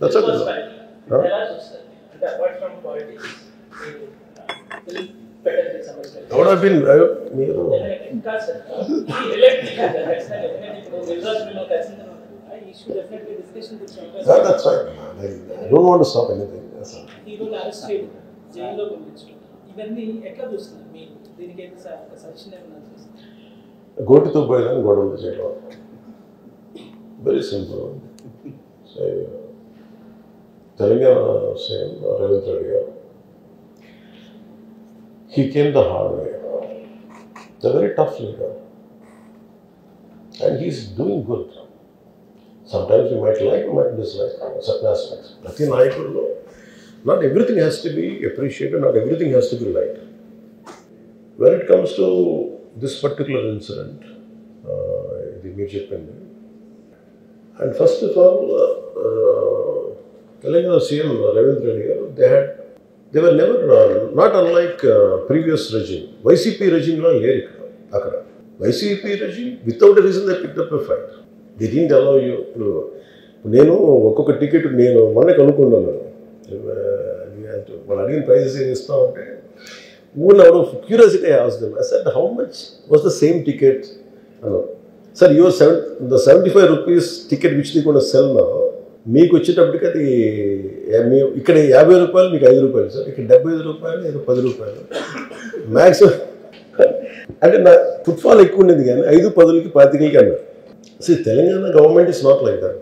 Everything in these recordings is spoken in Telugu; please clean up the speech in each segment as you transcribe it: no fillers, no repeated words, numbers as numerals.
That's okay. I would have been that's right. I don't want to stop anything. Go to the boil and go down the jail. Very simple. Say, Telangana same, Ravindra Reddy. He came the hard way. He's a very tough leader. And he's doing good. Sometimes we might like, we might dislike certain aspects. Nothing I could know. Not everything has to be appreciated, not everything has to be liked. When it comes to this particular incident, the immediate pending, and first of all, Telangana CM Ravindra Reddy, they were never, not unlike previous regime. YCP regime lo leru akkada. YCP regime, without a reason they picked up a fight. They didn't allow you to. నేను ఒక్కొక్క టికెట్ నేను మొన్న కనుక్కున్నాను. వాళ్ళు అడిగిన ప్రైజెస్ ఏమి ఇస్తా ఉంటే ఊళ్ళో out of curiosity I asked them. I said how much was the same ticket అన్నారు. Sir your the 75 rupees ticket which they going to sell now, మీకు వచ్చేటప్పటికి అది ఇక్కడ 50 రూపాయలు, మీకు 5 రూపాయలు సార్, ఇక్కడ 75 రూపాయలు, 10 రూపాయలు మ్యాక్సిమం. అంటే నా ఫుట్ఫాల్ ఎక్కువ ఉండేది కానీ 5-10కి 25కి అన్నారు. So Telangana government is not like that.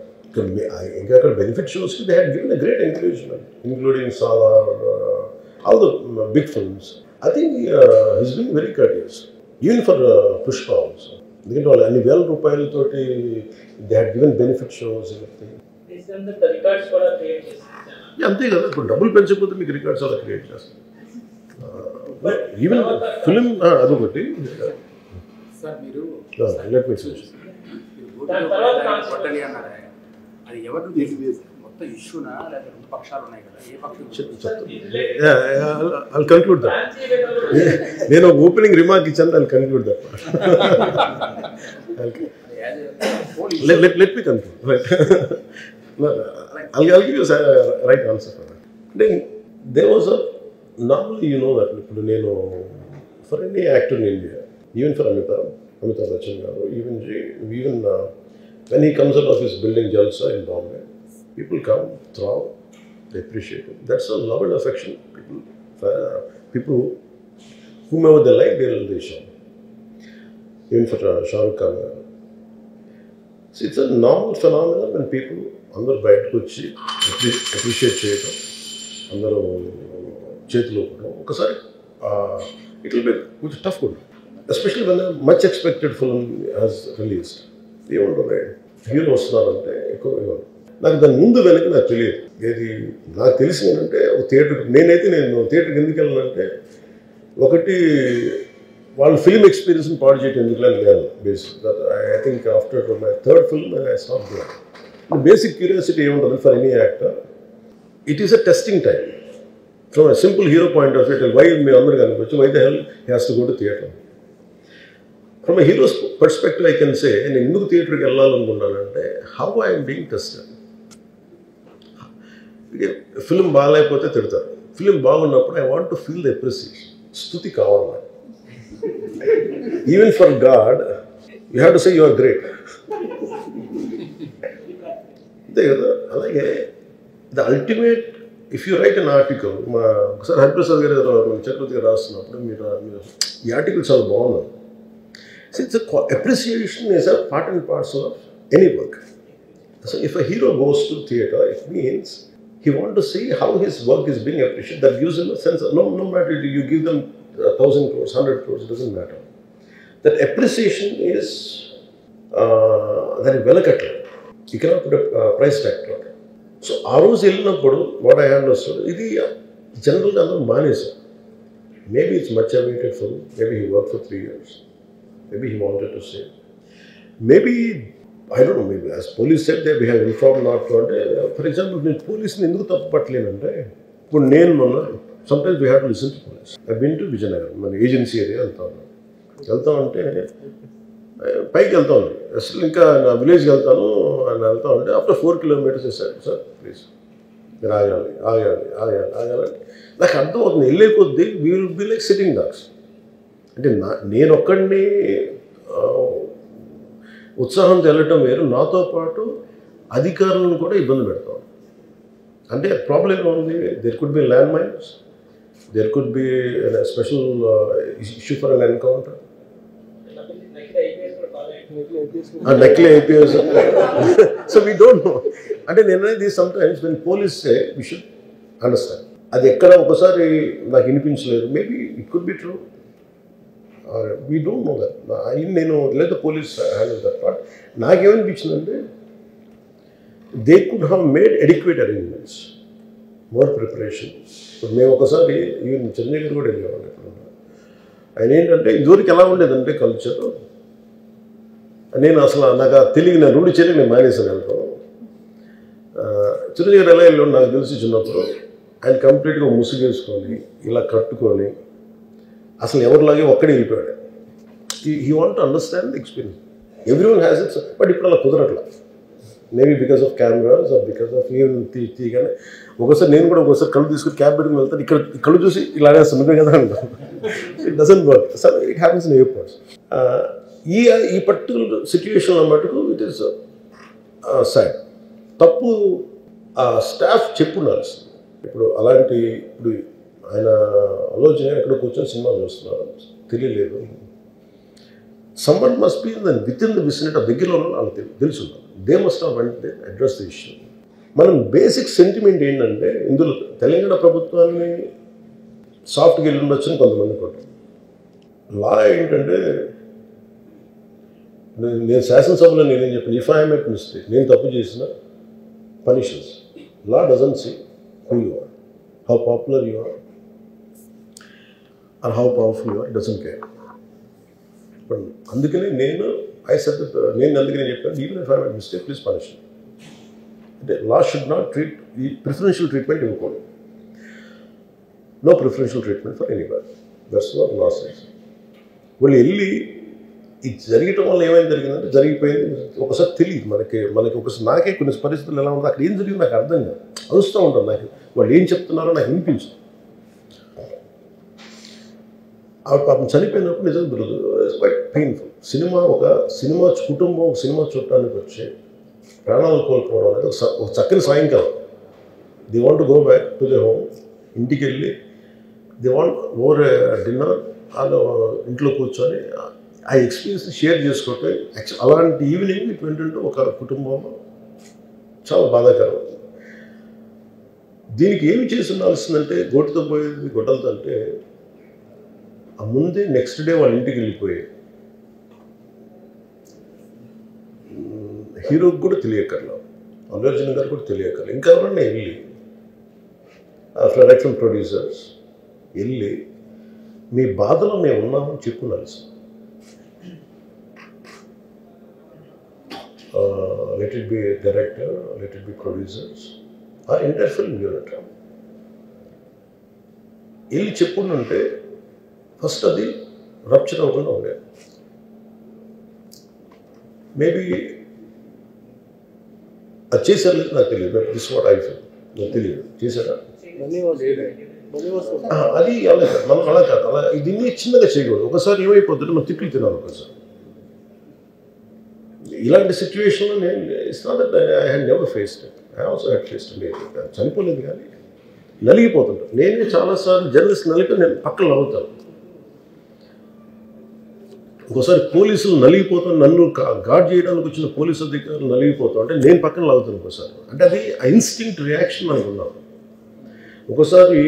ఇంకా అక్కడ benefit shows they had given a great encouragement, including Salaar, all the big films. I think he's been very courteous even for Pushpa also. ఎందుకంటే వాళ్ళు అన్ని వేల రూపాయలతోటి they had given benefit shows. అంతే కదా, ఇప్పుడు డబ్బులు పెంచకపోతే మీకు రికార్డ్స్ అలా క్రియేట్ చేస్తారు. ఈవెన్ ఫిలిం అదొకటి. I'll conclude that. నేను ఓపెనింగ్ రిమార్క్ ఇచ్చాను, I'll conclude that. Let me conclude. Right. I'll give you a right answer for that. Then there was a, normally you know that for any actor in India, even for Amitabh Bachchan, even when he comes out of his building Jalsa in Bombay, people come, throw, they appreciate it. That's a love and affection. People whomever they like, they show. Even for Shah Rukh Khan. So it's a normal phenomenon when people అందరూ బయటకు వచ్చి అప్రిషియేట్ చేయటం, అందరూ చేతిలో ఒకసారి ఇట్ విల్ బి కొంచెం టఫ్ కూడా, especially when much expected film has released. ఏమంటారు హీరో వస్తున్నారంటే ఎక్కువ నాకు దాని ముందు వెనక నాకు తెలియదు. ఏది నాకు తెలిసింది ఏంటంటే ఒక థియేటర్కి నేను థియేటర్కి ఎందుకు వెళ్ళానంటే, ఒకటి వాళ్ళు ఫిల్మ్ ఎక్స్పీరియన్స్ని పాడు చేయడం ఎందుకు లేదు basic. I think after my third film I stop doing. Basic curiosity for any actor, it is a testing time. From a simple hero point of view, why the hell he has to go to theatre? From a hero's perspective, I can say, in the theatre, how I am being tested. Film film I want to feel the appreciation. Stuti kavala. Even for God, you have to say you are great. The ultimate, if you write an article, sir Hariprasad garu Chakravarti garu rastunnappudu ee article chaala bagundi. So it's appreciation is a part and parcel of any work. So if a hero goes to theatre, it means he wants to see how his work is being appreciated. That gives him a sense of, no matter you give them 1,000 crores, 100 crores, it doesn't matter. That appreciation is that is velakatla. You cannot put a price tag to it. So, what I understood, this is general manis. Maybe it's much awaited for him. Maybe he worked for 3 years. Maybe he wanted to say. Maybe, I don't know, maybe as police said, they have informed not to. For example, police sometimes we have to listen to police. I've been to Vijayanagar, my agency area. పైకి వెళ్తా ఉంది, అసలు ఇంకా నా విలేజ్కి వెళ్తాను అని వెళ్తా ఉంటే ఆఫ్టర్ 4 kilometers సార్ ప్లీజ్ మీరు ఆగాలి ఆగాలి ఆగాలి ఆగాలి. నాకు అర్థమవుతుంది వెళ్ళే కొద్దీ we will be like sitting dogs. అంటే నేను ఒక్కడిని ఉత్సాహంతో వెళ్ళటం వేరు, నాతో పాటు అధికారులను కూడా ఇబ్బంది పెడతాం. అంటే ప్రాబ్లం ఏముంది, there could be land mines, there could be special issue for an encounter, నకిలీ IPS. So we don't know. అంటే నేను అనేది sometimes when police say we should understand. అది ఎక్కడ ఒకసారి నాకు వినిపించలేదు, maybe it could be true, we don't know that. నేను లేదా పోలీస్ హ్యాండిల్ దట్ పార్ట్. నాకేమనిపించిందంటే they could have made adequate arrangements, more preparation. ఇప్పుడు మేము ఒకసారి ఈవెన్ చెన్నై కూడా వెళ్ళేవాళ్ళు. ఎప్పుడు ఆయన ఏంటంటే ఇదివరకు ఎలా ఉండేదంటే కల్చర్, నేను అసలు నాకు తెలియదు, నా రూఢి చేరి నేను మానేసాను వెళ్తాను. చిరంజీవి ఎలా వెళ్ళి నాకు తెలిసి చిన్నప్పుడు ఆయన కంప్లీట్గా ముసుగేసుకొని ఇలా కట్టుకొని అసలు ఎవరిలాగే ఒక్కడే వెళ్ళిపోయాడు. He want to understand the experience. Everyone has its, but ఇప్పుడు అలా కుదరట్లా. Maybe because of cameras or because of even తీయగానే ఒకసారి నేను కూడా ఒకసారి కళ్ళు తీసుకుని క్యాబ్ పెట్టుకుని వెళ్తాను, ఇక్కడ కళ్ళు చూసి ఇలానే సున్నదే కదా అంటాను. It doesn't work. So it happens in airports. ఈ పర్టికులర్ సిచ్యువేషన్లో మటుకు ఇట్ ఈస్ సాడ్. తప్పు స్టాఫ్ చెప్పున్నారు. ఇప్పుడు అలాంటి ఇప్పుడు ఆయన ఆలోచన ఎక్కడ కూర్చొని సినిమా చూస్తున్నారు, తెలియలేదు. Someone must be with in the vicinity దగ్గరలో వాళ్ళకి తెలుసున్నారు. They must have went they address the issue. మనం బేసిక్ సెంటిమెంట్ ఏంటంటే ఇందులో తెలంగాణ ప్రభుత్వాన్ని సాఫ్ట్గా వెళ్ళి ఉండొచ్చని కొంతమంది కొంటారు. లా ఏంటంటే నేను శాసనసభలో నేనేం చెప్పాను, ఇఫ్ ఐ మేక్ మిస్టేక్, నేను తప్పు చేసిన punishments. Law doesn't see who you are, how popular you are are how powerful you are, doesn't care. అందుకనే నేను అందుకనే చెప్పాను, even if I make mistake please punish. అంటే లా షుడ్ నాట్ ట్రీట్, ఈ ప్రిఫరెన్షియల్ ట్రీట్మెంట్ ఇవ్వకూడదు. No preferential treatment for anybody. That's what law says. వాళ్ళు వెళ్ళి ఇది జరగటం వల్ల ఏమైనా జరిగిందంటే జరిగిపోయింది. ఒకసారి తెలియదు మనకి ఒకసారి నాకే కొన్ని పరిస్థితులు ఎలా ఉందో అక్కడ ఏం జరిగింది నాకు అర్థం కాదు, అరుస్తూ ఉంటాను. నాకు వాళ్ళు ఏం చెప్తున్నారో నాకు వినిపించదు. ఆవిడ పాపం చనిపోయినప్పుడు నిజం దొరకదు, ఇట్స్ క్వైట్ పెయిన్ఫుల్. సినిమా కుటుంబం ఒక సినిమా చూడటానికి వచ్చి ప్రాణాలు కోల్పోవడం అనేది ఒక చక్కని సాయంకాలం. They want to go back to they home. ఇంటికి వెళ్ళి దే వాంట్ ఓవర్ డిన్నర్, వాళ్ళు ఇంట్లో కూర్చొని ఆ ఎక్స్పీరియన్స్ షేర్ చేసుకోవటం. అలాంటి ఈవినింగ్ ఇట్ వెంటంటే ఒక కుటుంబంలో చాలా బాధాకరం. దీనికి ఏమి చేసి ఉండాల్సిందంటే గొడ్డుతో పోయేది గొడ్డలతో అంటే ఆ ముందే నెక్స్ట్ డే వాళ్ళ ఇంటికి వెళ్ళిపోయి హీరోకి కూడా తెలియకర్లా, అల్లు అర్జున్ గారు కూడా తెలియకర్లా, ఇంకా ఎవరన్నా వెళ్ళి డైరెక్షన్ ప్రొడ్యూసర్స్ వెళ్ళి మీ బాధలో మేము ఉన్నామని చెప్పుకోవాల్సింది. let it be a director, let it be producers, or entire film unit. వెళ్ళి చెప్పుకుంటే ఫస్ట్ అది రప్చర్ అవ్వకుండా ఉండేది. మేబీ అది చేశారు లేదు నాకు తెలియదు. దిస్ వాట్ ఐ ఫీల్, నాకు తెలియదు చేశారా అది. మనం అలా కాదు, అలా దీన్ని చిన్నగా చేయకూడదు. ఒకసారి ఏమైపోతుంటే మనం తిట్లు తినాలి. ఒకసారి ఇలాంటి సిచ్యువేషన్లో నేను it's not that I had never faced it. I also had faced it. చనిపోలేదు కానీ నలిగిపోతుంటాను. నేనే చాలాసార్లు జర్నలిస్ట్ నలిపి నేను పక్కన నవ్వుతాను. ఒకసారి పోలీసులు నలిగిపోతాను, నన్ను గార్డ్ చేయడానికి వచ్చిన పోలీసు అధికారులు నలిగిపోతాం అంటే నేను పక్కన లాగుతాను ఒకసారి. అంటే అది ఇన్స్టింక్ట్ రియాక్షన్ మనకు ఉన్నాం. ఒకసారి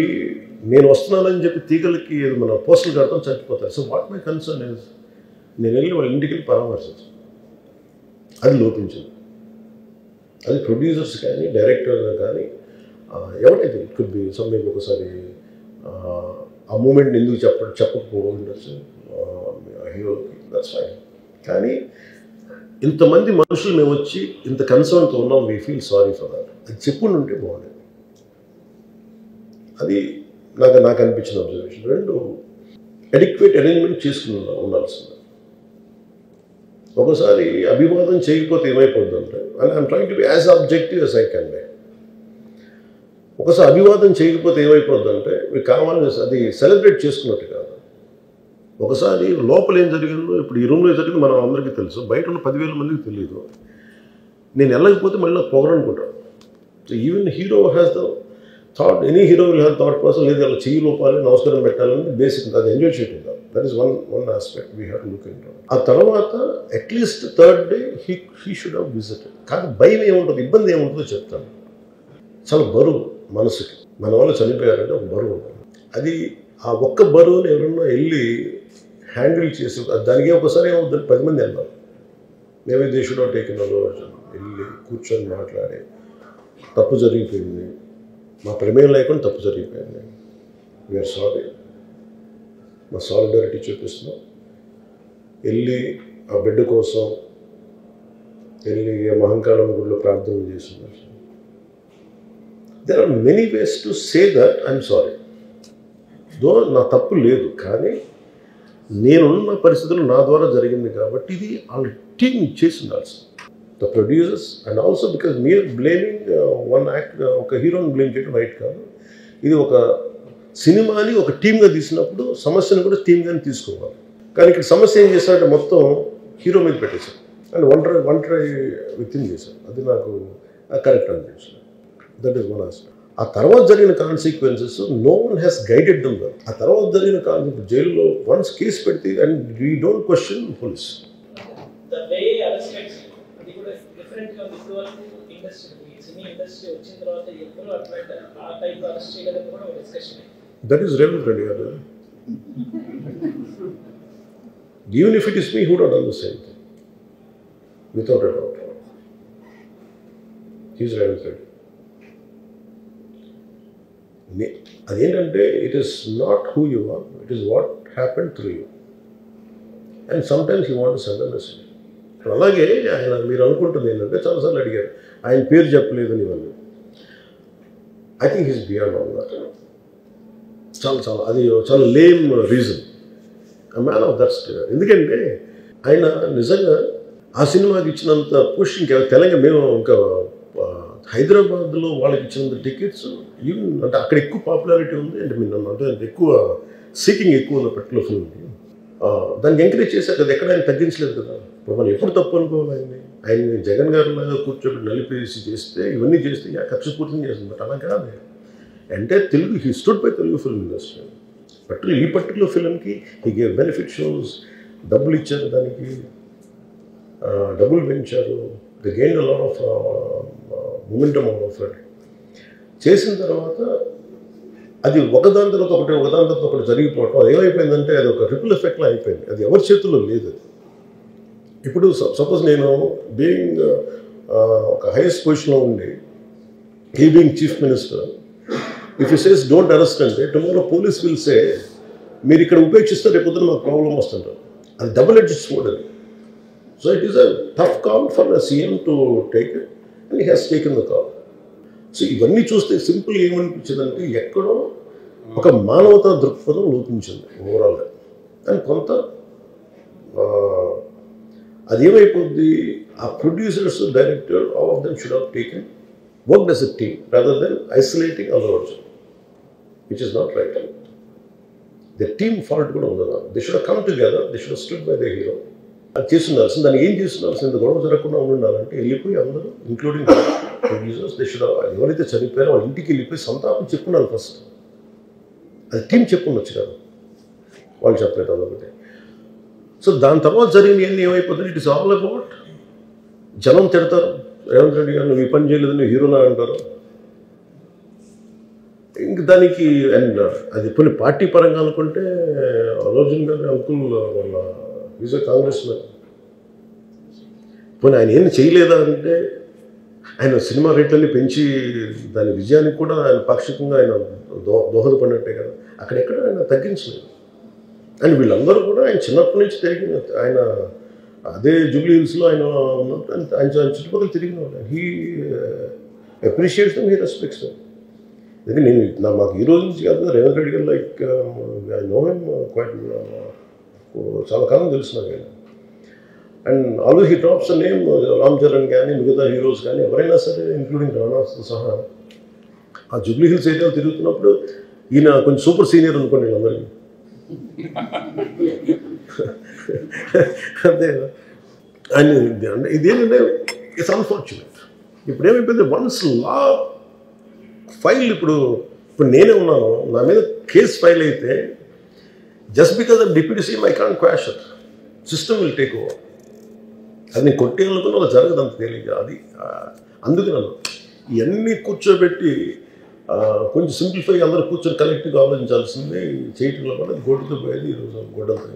నేను వస్తున్నానని చెప్పి తీగలకి మన పోస్టులు కడతాం, చచ్చిపోతారు. So what my concern is నేను వెళ్ళి వాళ్ళ ఇంటికి వెళ్ళి పరామర్శించాను. అది లోపించింది. అది ప్రొడ్యూసర్స్ కానీ డైరెక్టర్ కానీ ఎవరైతే ఇట్ కుడ్ బి సమ్థింగ్. ఒకసారి ఆ మూమెంట్ ఎందుకు చెప్పకపోవచ్చు హీరోకి, దట్స్ ఫైన్. కానీ ఇంతమంది మనుషులు మేము వచ్చి ఇంత కన్సర్న్తో ఉన్నాం, we feel sorry for that. అది చెప్పుకుని ఉంటే బాగుండేది. అది నాకు అనిపించిన అబ్జర్వేషన్. రెండు, అడిక్వేట్ అరేంజ్మెంట్ చేసుకుని ఉండాల్సింది. ఒకసారి అభివాదం చేయకపోతే ఏమైపోతుందంటే, and I'm trying to be as objective as I can be. ఒకసారి అభివాదం చేయకపోతే ఏమైపోద్దంటే మీకు కావాలని అది సెలబ్రేట్ చేసుకున్నట్టు కాదు. ఒకసారి లోపల ఏం జరిగిందో ఇప్పుడు ఈ రూమ్లో జరిగింది మనం అందరికీ తెలుసు, బయట ఉన్న 10,000 మందికి తెలియదు. నేను వెళ్ళకపోతే మళ్ళీ నాకు పొగరనుకుంటాను. So even hero has the thought, any hero will have thought person, లేదు అలా చెయ్యి లోపాలి నమస్కారం పెట్టాలని బేసిక్ అది ఎంజాయ్ చేయటం కాదు. That is one aspect we have to look in. ఆ తర్వాత at least third day he should have visited. కానీ భయం ఏముంటుంది, ఇబ్బంది ఏముంటుందో చెప్తాను. చాలా బరువు మనసుకి, మన వాళ్ళు చనిపోయారంటే ఒక బరువు ఉంటుంది. అది ఆ ఒక్క బరువుని ఎవరన్నా వెళ్ళి హ్యాండిల్ చేసి దానికి ఒకసారి ఏమవుతుంది 10 మంది వెళ్ళాలి. మేమే దే షుడ్ హావ్ టేకెన్ వెళ్ళి కూర్చొని మాట్లాడి తప్పు జరిగిపోయింది, మా ప్రమేయం లేకుండా తప్పు జరిగిపోయింది, వీఆర్ సారీ, మా సాలిడారిటీ చూపిస్తున్నాం, వెళ్ళి ఆ బిడ్డ కోసం వెళ్ళి మహంకాళం గుడిలో ప్రార్థన చేస్తున్నారు. There are many ways to say that I'm sorry, though నా తప్పు లేదు, కానీ నేనున్న పరిస్థితులు నా ద్వారా జరిగింది కాబట్టి ఇది వాళ్ళ టీం చేసి ఉండాల్సి, the producers and also because మీరు బ్లేమింగ్ వన్ యాక్ట్, ఒక హీరోని బ్లేమ్ చేయడం రైట్ కాదు. ఇది ఒక సినిమాని ఒక టీమ్గా తీసినప్పుడు సమస్యను కూడా టీమ్గానే తీసుకోవాలి. కానీ ఇక్కడ సమస్య ఏం చేశాడంటే మొత్తం హీరో మీద పెట్టేశాడు అండ్ వన్ ట్రై విక్టిమ్ చేశాడు. అది నాకు కరెక్ట్ అనిపించింది. That is one aspect. ఆ తర్వాత జరిగిన consequences no one has guided them well. ఆ తర్వాత జరిగిన కాన్సిక్వెన్స్ జైల్లో వన్స్ కేసు పెడితే and we don't question police. That is Revant Reddy. Even if it is me who would have done the same thing, without a doubt. He is Revant Reddy. అదేంటంటే it is not who you are, it is what happen through you, and sometimes you want to send a message. అలాగే ఆయన మీరు అనుకుంటుంది ఏంటంటే చాలాసార్లు అడిగారు ఆయన పేరు చెప్పలేదని ఇవన్నీ. I think he's beyond all that. అది చాలా lame reason, man of that state. ఎందుకంటే ఆయన నిజంగా ఆ సినిమాకి ఇచ్చినంత పుష్ ఇంకా తెలంగాణ మేము ఇంకా హైదరాబాద్లో వాళ్ళకి ఇచ్చినంత టికెట్స్ ఈవెన్ అంటే అక్కడ ఎక్కువ పాపులారిటీ ఉంది అంటే మీరు అంటే ఎక్కువ సీకింగ్ ఎక్కువ ఉన్న పర్టికులర్ ఫిల్మ్కి దాన్ని ఎంకరేజ్ చేశారు కదా, ఎక్కడ ఆయన తగ్గించలేదు కదా. ఇప్పుడు మనం ఎప్పుడు తప్పు అనుకోవాలి ఆయన్ని జగన్ గారిలాగా కూర్చోబెట్టి నలిపేసి చేస్తే ఇవన్నీ చేస్తే కక్షపూర్తిని చేస్తుంది. బట్ అలా కాదు, అంటే Telugu he stood by Telugu film industry. ఈ పర్టికులర్ ఫిల్మ్కి హీ గేవ్ బెనిఫిట్ షోస్, డబ్బులు ఇచ్చారు, దానికి డబ్బులు పెంచారు, the gain a lot of momentum of it. చేసిన తర్వాత అది ఒకదాని తర్వాత ఒకటి జరిగిపోవటం అది ఏమైపోయిందంటే అది ఒక రిపుల్ ఎఫెక్ట్లో అయిపోయింది. అది ఎవరి చేతుల్లో లేదు. ఇప్పుడు సపోజ్ నేను బీయింగ్ ఒక హైయెస్ట్ పొజిషన్లో ఉండి he being chief minister, if you says don't arrest అంటే టుమారో పోలీస్ విల్ సే మీరు ఇక్కడ ఉపేక్షిస్తే రేపు పొద్దున మాకు ప్రాబ్లం వస్తుంటారు. అది డబుల్ ఎడ్జ్డ్ స్వోర్డ్ అది. So it is a tough call for the CM to take it and he has taken the call. So ఇవన్నీ చూస్తే సింపుల్ ఏమనిపించిందంటే ఎక్కడో ఒక మానవతా దృక్పథం లోపించింది ఓవరాల్గా. అండ్ కొంత అదేమైపోద్ది, ఆ producers, director, all of them should have taken work as a team rather than isolating Allu Arjun, which is not right. The team fault కూడా ఉండదు. They should have come together, they should have stood by the hero. అది చేస్తుండాల్సింది. దాన్ని ఏం చేస్తుండాల్సింది, ఇంత గొడవ జరగకుండా ఉండాలంటే వెళ్ళిపోయి అందరూ ఇంక్లూడింగ్ ప్రొడ్యూసర్స్ దే షుడ్ ఎవరైతే చనిపోయారో వాళ్ళ ఇంటికి వెళ్ళిపోయి సంతాపం చెప్పున్నారు ఫస్ట్. అది టీం చెప్పుండొచ్చు కదా, వాళ్ళు చెప్పలేదు అదొకటి. సో దాని తర్వాత జరిగినవన్నీ ఏమైపోతుంది, ఇట్ ఇస్ ఆల్ అబౌట్ జనం తిడతారు రేవంత్ రెడ్డి గారు నువ్వు ఈ పని చేయలేదు, నువ్వు హీరోలా అంటారు. ఇంక దానికి అండ్ అది కొన్ని పార్టీ పరంగా అనుకుంటే అల్లు అర్జున్ గారి అంకుల్ వాళ్ళ ఈజ్ ఎ కాంగ్రెస్ మ్యాన్. పోనీ ఆయన ఏం చేయలేదా అంటే ఆయన సినిమా రేట్లన్నీ పెంచి దాని విజయానికి కూడా ఆయన పాక్షికంగా ఆయన దోహదపడినట్టే కదా. అక్కడెక్కడ ఆయన తగ్గించలేదు. అండ్ వీళ్ళందరూ కూడా ఆయన చిన్నప్పటి నుంచి తిరిగిన ఆయన అదే జూబ్లీ హిల్స్లో ఆయన ఉన్నప్పుడు ఆయన చుట్టుపక్కల తిరిగిన వాళ్ళు. He appreciates them, he respects them. ఎందుకంటే నేను మాకు ఈ రోజు నుంచి కాదు Revanth Reddy garu like I know him quite చాలా కాలం తెలుసు నాకు. And always he drops the name Ram Charan కానీ మిగతా హీరోస్ కానీ ఎవరైనా సరే ఇంక్లూడింగ్ రాణాతో సహా ఆ జూబ్లీ హిల్స్ ఏరియాలో తిరుగుతున్నప్పుడు ఈయన కొంచెం సూపర్ సీనియర్ అనుకోండి వీళ్ళందరికీ. అంతే కదా. అండ్ ఇదేంటంటే ఇట్స్ అన్ఫార్చునేట్. ఇప్పుడు ఏమైపోయింది, వన్స్ లా ఫైల్ ఇప్పుడు నేనే ఉన్నాను, నా మీద కేసు ఫైల్ అయితే just because of deputy CM I can't quash it. System will take over. అది నేను కొట్టేయాలనుకున్న అలా జరగదు అంత తేలిక. అది అందుకే నన్ను ఇవన్నీ కూర్చోబెట్టి కొంచెం సింప్లిఫై అందరూ కూర్చొని కలెక్టివ్గా ఆలోచించాల్సిందే. చేయటంలో కూడా గోటుతో పోయేది ఈరోజు గొడ్డలతో.